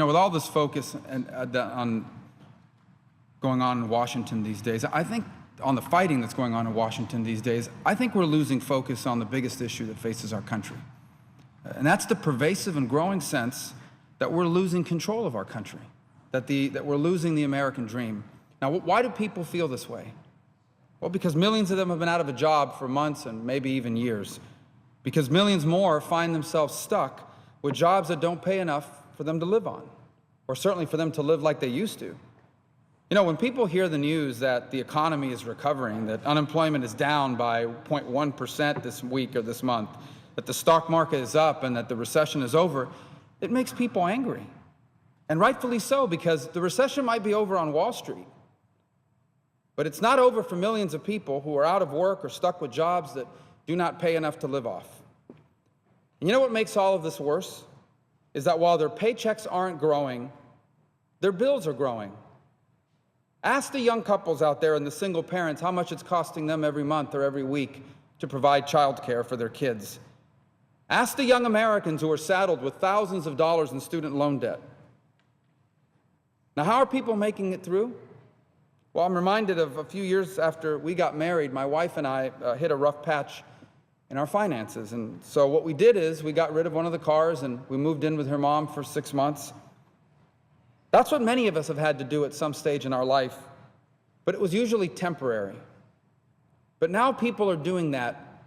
with all this focus on going on in Washington these days, I think on the fighting that's going on in Washington these days, I think we're losing focus on the biggest issue that faces our country. And that's the pervasive and growing sense that we're losing control of our country, that we're losing the American dream. Now, why do people feel this way? Well, because millions of them have been out of a job for months and maybe even years. Because millions more find themselves stuck with jobs that don't pay enough for them to live on, or certainly for them to live like they used to. When people hear the news that the economy is recovering, that unemployment is down by 0.1% this week or this month, that the stock market is up and that the recession is over, it makes people angry. And rightfully so, because the recession might be over on Wall Street, but it's not over for millions of people who are out of work or stuck with jobs that do not pay enough to live off. And you know what makes all of this worse? Is that while their paychecks aren't growing, their bills are growing. Ask the young couples out there and the single parents how much it's costing them every month or every week to provide childcare for their kids. Ask the young Americans who are saddled with thousands of dollars in student loan debt. Now, how are people making it through? Well, I'm reminded of a few years after we got married, my wife and I hit a rough patch in our finances. And so what we did is we got rid of one of the cars and we moved in with her mom for 6 months. That's what many of us have had to do at some stage in our life, but it was usually temporary. But now people are doing that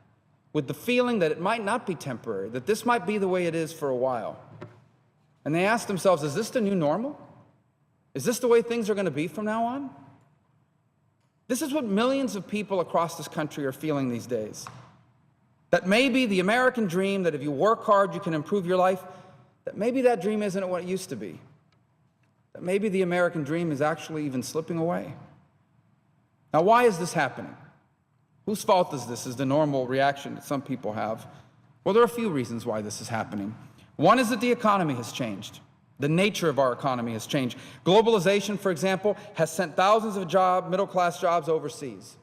with the feeling that it might not be temporary, that this might be the way it is for a while. And they ask themselves, is this the new normal? Is this the way things are going to be from now on? This is what millions of people across this country are feeling these days. That maybe the American dream, that if you work hard, you can improve your life, that maybe that dream isn't what it used to be. That maybe the American dream is actually even slipping away. Now, why is this happening? Whose fault is this, is the normal reaction that some people have? Well, there are a few reasons why this is happening. One is that the economy has changed. The nature of our economy has changed. Globalization, for example, has sent thousands of middle-class jobs overseas.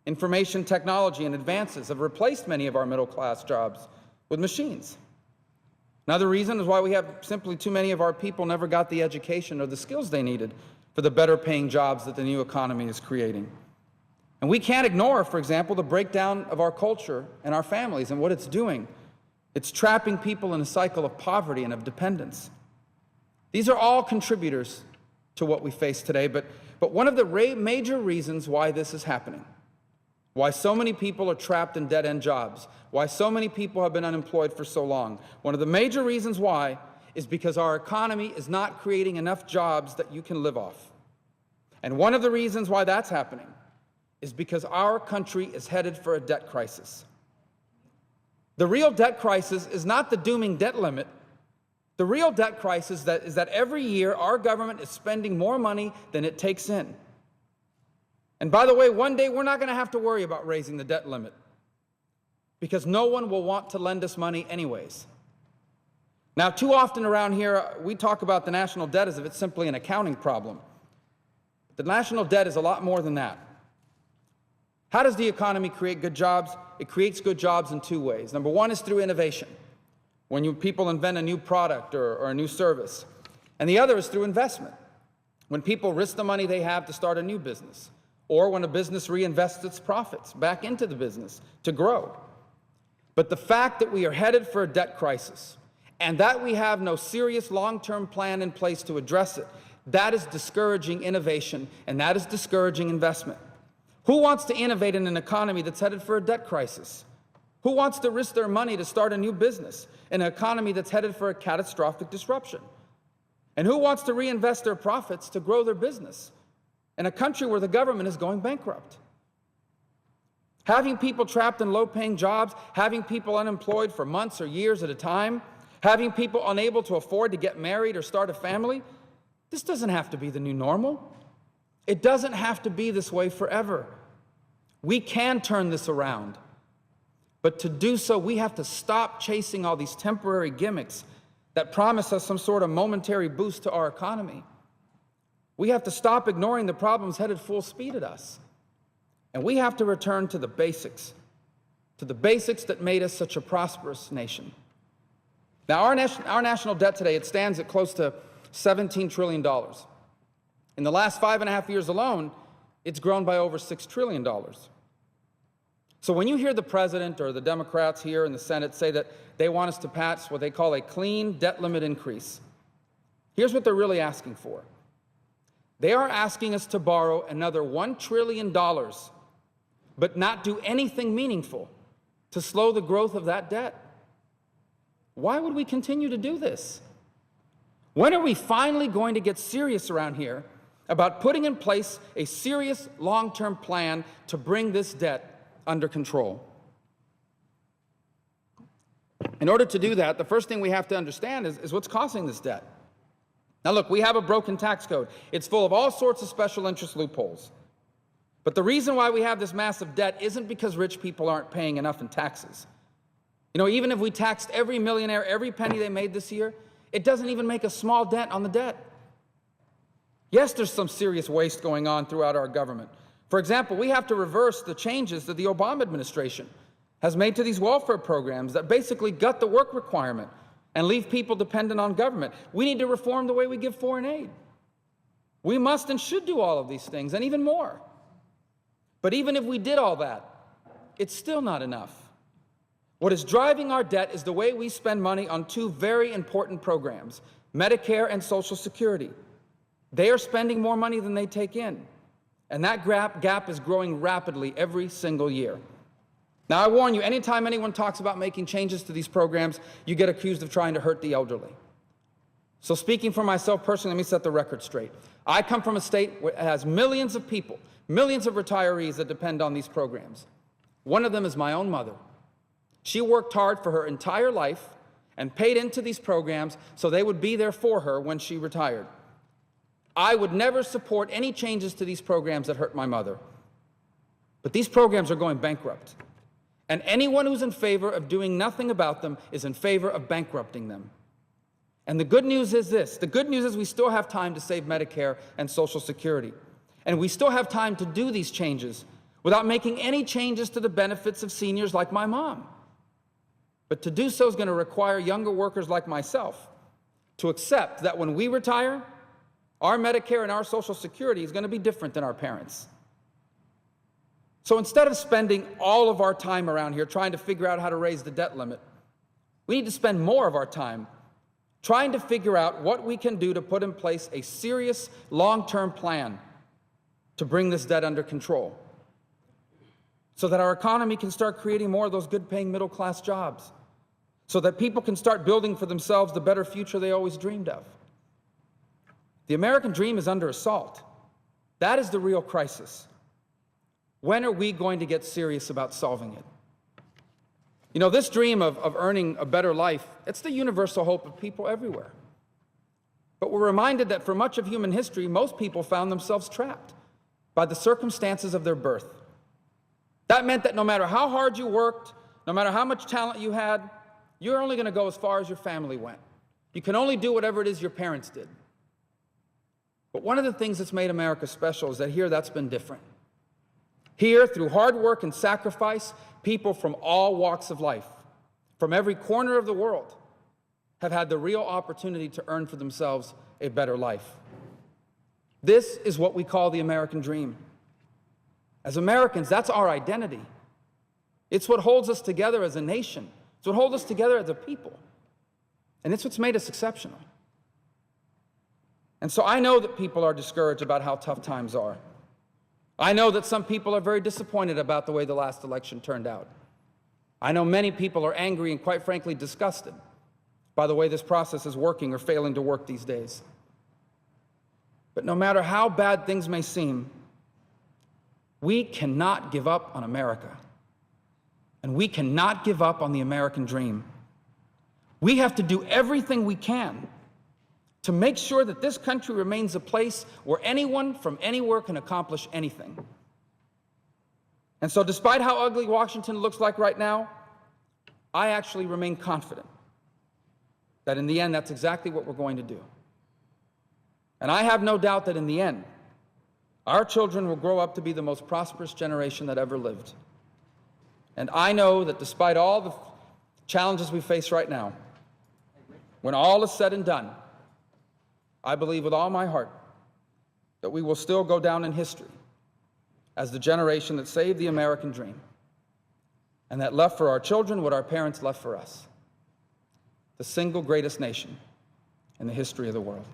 Information technology and advances have replaced many of our middle-class jobs with machines. Another reason is why we have simply too many of our people never got the education or the skills they needed for the better-paying jobs that the new economy is creating. And we can't ignore, for example, the breakdown of our culture and our families and what it's doing. It's trapping people in a cycle of poverty and of dependence. These are all contributors to what we face today, but one of the major reasons why this is happening, why so many people are trapped in dead-end jobs, why so many people have been unemployed for so long, one of the major reasons why is because our economy is not creating enough jobs that you can live off. And one of the reasons why that's happening is because our country is headed for a debt crisis. The real debt crisis is not the dooming debt limit. The real debt crisis is that every year our government is spending more money than it takes in. And by the way, one day we're not going to have to worry about raising the debt limit because no one will want to lend us money anyways. Now, too often around here, we talk about the national debt as if it's simply an accounting problem. The national debt is a lot more than that. How does the economy create good jobs? It creates good jobs in two ways. Number one is through innovation, when people invent a new product or a new service. And the other is through investment, when people risk the money they have to start a new business, or when a business reinvests its profits back into the business to grow. But the fact that we are headed for a debt crisis and that we have no serious long-term plan in place to address it, that is discouraging innovation and that is discouraging investment. Who wants to innovate in an economy that's headed for a debt crisis? Who wants to risk their money to start a new business in an economy that's headed for a catastrophic disruption? And who wants to reinvest their profits to grow their business in a country where the government is going bankrupt? Having people trapped in low-paying jobs, having people unemployed for months or years at a time, having people unable to afford to get married or start a family, this doesn't have to be the new normal. It doesn't have to be this way forever. We can turn this around. But to do so, we have to stop chasing all these temporary gimmicks that promise us some sort of momentary boost to our economy. We have to stop ignoring the problems headed full speed at us. And we have to return to the basics that made us such a prosperous nation. Now, our national debt today, it stands at close to $17 trillion. In the last 5.5 years alone, it's grown by over $6 trillion. So when you hear the president or the Democrats here in the Senate say that they want us to pass what they call a clean debt limit increase, here's what they're really asking for. They are asking us to borrow another $1 trillion, but not do anything meaningful to slow the growth of that debt. Why would we continue to do this? When are we finally going to get serious around here about putting in place a serious long-term plan to bring this debt under control? In order to do that, the first thing we have to understand is what's causing this debt. Now look, we have a broken tax code. It's full of all sorts of special interest loopholes. But the reason why we have this massive debt isn't because rich people aren't paying enough in taxes. You know, even if we taxed every millionaire every penny they made this year, it doesn't even make a small dent on the debt. Yes, there's some serious waste going on throughout our government. For example, we have to reverse the changes that the Obama administration has made to these welfare programs that basically gut the work requirement and leave people dependent on government. We need to reform the way we give foreign aid. We must and should do all of these things and even more. But even if we did all that, it's still not enough. What is driving our debt is the way we spend money on two very important programs, Medicare and Social Security. They are spending more money than they take in, and that gap is growing rapidly every single year. Now, I warn you, anytime anyone talks about making changes to these programs, you get accused of trying to hurt the elderly. So speaking for myself personally, let me set the record straight. I come from a state that has millions of people, millions of retirees that depend on these programs. One of them is my own mother. She worked hard for her entire life and paid into these programs so they would be there for her when she retired. I would never support any changes to these programs that hurt my mother. But these programs are going bankrupt. And anyone who's in favor of doing nothing about them is in favor of bankrupting them. And the good news is this. The good news is we still have time to save Medicare and Social Security. And we still have time to do these changes without making any changes to the benefits of seniors like my mom. But to do so is going to require younger workers like myself to accept that when we retire, our Medicare and our Social Security is going to be different than our parents'. So instead of spending all of our time around here trying to figure out how to raise the debt limit, we need to spend more of our time trying to figure out what we can do to put in place a serious long-term plan to bring this debt under control so that our economy can start creating more of those good-paying middle-class jobs, so that people can start building for themselves the better future they always dreamed of. The American dream is under assault. That is the real crisis. When are we going to get serious about solving it? You know, this dream of earning a better life, it's the universal hope of people everywhere. But we're reminded that for much of human history, most people found themselves trapped by the circumstances of their birth. That meant that no matter how hard you worked, no matter how much talent you had, you're only going to go as far as your family went. You can only do whatever it is your parents did. But one of the things that's made America special is that here that's been different. Here, through hard work and sacrifice, people from all walks of life, from every corner of the world, have had the real opportunity to earn for themselves a better life. This is what we call the American dream. As Americans, that's our identity. It's what holds us together as a nation. It's what holds us together as a people. And it's what's made us exceptional. And so I know that people are discouraged about how tough times are. I know that some people are very disappointed about the way the last election turned out. I know many people are angry and, quite frankly, disgusted by the way this process is working or failing to work these days. But no matter how bad things may seem, we cannot give up on America. And we cannot give up on the American dream. We have to do everything we can to make sure that this country remains a place where anyone from anywhere can accomplish anything. And so despite how ugly Washington looks like right now, I actually remain confident that in the end, that's exactly what we're going to do. And I have no doubt that in the end, our children will grow up to be the most prosperous generation that ever lived. And I know that despite all the challenges we face right now, when all is said and done, I believe with all my heart that we will still go down in history as the generation that saved the American dream and that left for our children what our parents left for us, the single greatest nation in the history of the world.